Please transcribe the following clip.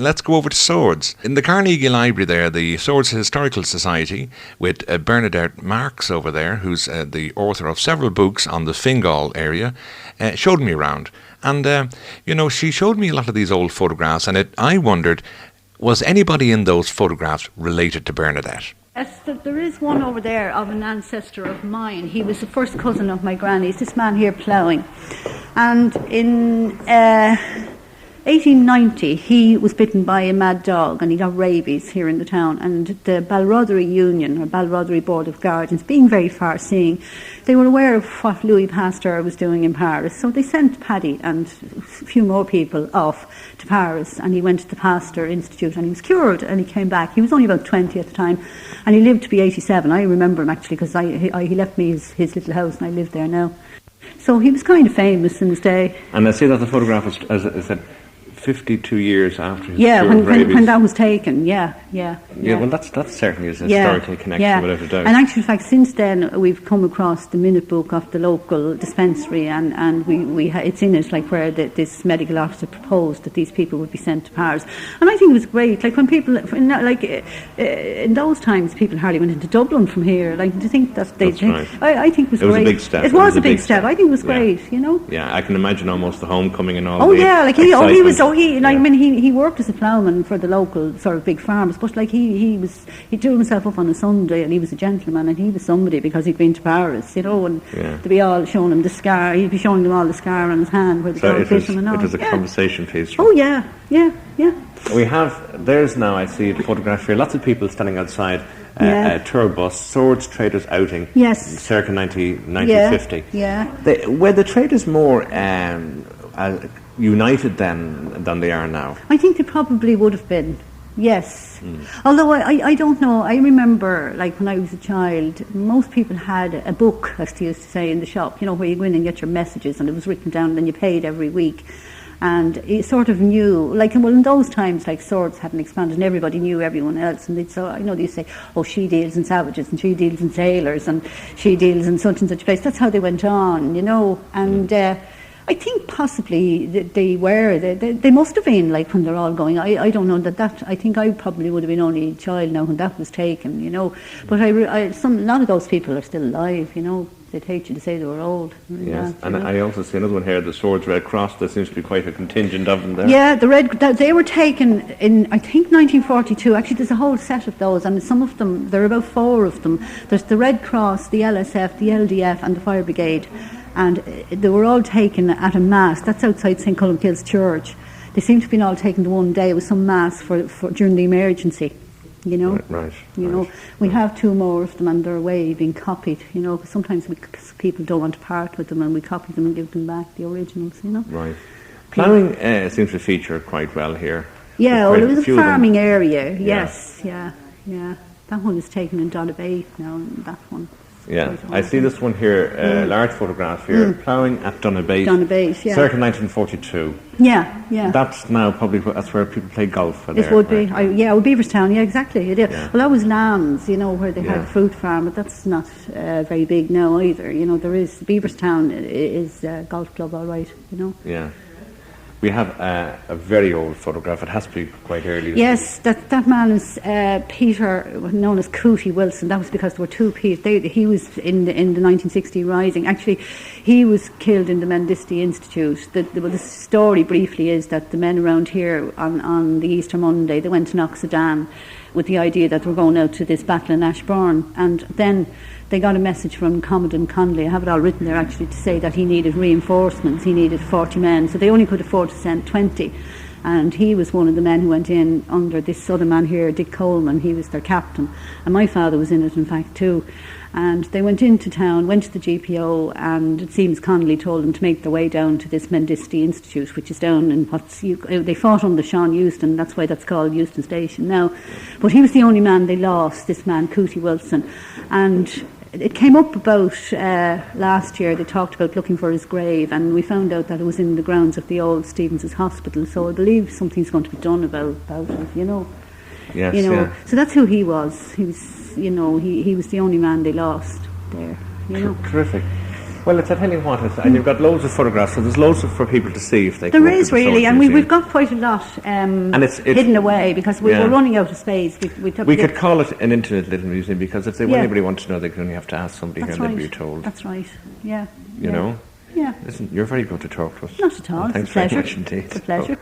Let's go over to swords. In the Carnegie Library there, the Swords Historical Society, with Bernadette Marks over there, who's the author of several books on the Fingal area, showed me around. And, she showed me a lot of these old photographs, and I wondered, was anybody in those photographs related to Bernadette? Yes, there is one over there of an ancestor of mine. He was the first cousin of my granny's, this man here ploughing. And in 1890, he was bitten by a mad dog and he got rabies here in the town. And the Balroddery Union, or Balroddery Board of Guardians, being very far-seeing, they were aware of what Louis Pasteur was doing in Paris. So they sent Paddy and a few more people off to Paris, and he went to the Pasteur Institute and he was cured, and he came back. He was only about 20 at the time, and he lived to be 87. I remember him actually, because he left me his little house and I live there now. So he was kind of famous in his day. And I see that the photograph is, as I said, 52 years after his when that was taken, yeah. Well, that's certainly is a historical connection, without a doubt. And actually, in fact, since then, we've come across the minute book of the local dispensary, and it's in it, like, where this medical officer proposed that these people would be sent to Paris. And I think it was great, like, when people, in those times, people hardly went into Dublin from here, like, to think that they... Right. I think it was great. It was a big step. It was a big step. I think it was great, Yeah, I can imagine almost the homecoming and all. Oh, yeah, like, he worked as a ploughman for the local sort of big farms, but like he drew himself up on a Sunday, and he was a gentleman, and he was somebody because he'd been to Paris, and to be all showing him the scar, he'd be showing them all the scar on his hand where the dog bit him and all. It was a conversation piece. Oh yeah. We have, there's now, I see the photograph here, lots of people standing outside a tour bus, Swords Traders Outing, circa 1950. Were the traders more united then than they are now? I think they probably would have been, yes. Although I don't know, I remember, like, when I was a child, most people had a book, as they used to say, in the shop, where you go in and get your messages, and it was written down, and then you paid every week. And it sort of knew, like, well, in those times, like, swords hadn't expanded and everybody knew everyone else. And they'd say, oh, she deals in savages and she deals in sailors and she deals in such and such place. That's how they went on, And I think possibly they must have been, like, when they're all going. I don't know that I think I probably would have been only a child now when that was taken, But a lot of those people are still alive, They'd hate you to say they were old. Yes, and I also see another one here, the Swords Red Cross. There seems to be quite a contingent of them there. Yeah, they were taken in, I think, 1942. Actually, there's a whole set of those, and some of them, there are about 4 of them. There's the Red Cross, the LSF, the LDF, and the Fire Brigade. And they were all taken at a mass. That's outside St. Columkille's Church. They seem to have been all taken the one day. It was some mass for during the emergency. Right. We have 2 more of them, and they're away being copied. Sometimes people don't want to part with them, and we copy them and give them back the originals. Right. Ploughing seems to feature quite well here. Yeah, well, it was a farming area. Yes, yeah. That one is taken in Donabate now. That one. Yeah, I see this one here, large photograph here, ploughing at Donabate. Yeah. Circa 1942. Yeah. That's now probably, that's where people play golf. It would be. Beaverstown, yeah, exactly. Yeah. Well, that was Lambs, where they had a fruit farm, but that's not very big now either. There is, Beaverstown is a golf club, all right, Yeah. We have a very old photograph. It has to be quite early. Yes, that man is Peter, known as Cootie Wilson. That was because there were 2 Pete. He was in the 1960 Rising. Actually, he was killed in the Mendisti Institute. The story briefly is that the men around here on the Easter Monday, they went to Knoxadan with the idea that we're going out to this battle in Ashbourne, and then they got a message from Commandant Connolly, I have it all written there actually, to say that he needed reinforcements, he needed 40 men, so they only could afford to send 20, and he was one of the men who went in under this other man here, Dick Coleman. He was their captain, and my father was in it in fact too. And they went into town, went to the GPO, and it seems Connolly told them to make their way down to this Mendisti Institute, which is down in they fought under Sean Euston, that's why that's called Euston Station now. But he was the only man they lost, this man, Cootie Wilson. And it came up about last year, they talked about looking for his grave, and we found out that it was in the grounds of the old Stevens's Hospital, so I believe something's going to be done about it, Yes, So that's who he was. He was, he was the only man they lost there, Terrific. Well, I tell you what, and you've got loads of photographs, so there's loads for people to see if they There is really, and we've got quite a lot and it's hidden away because we were running out of space. We could call it an intimate little museum because if anybody wants to know, they only have to ask somebody here and they'll be told. That's right, yeah. You know? Yeah. Listen, you're very good to talk to us. Not at all. Thanks very much indeed. It's a pleasure.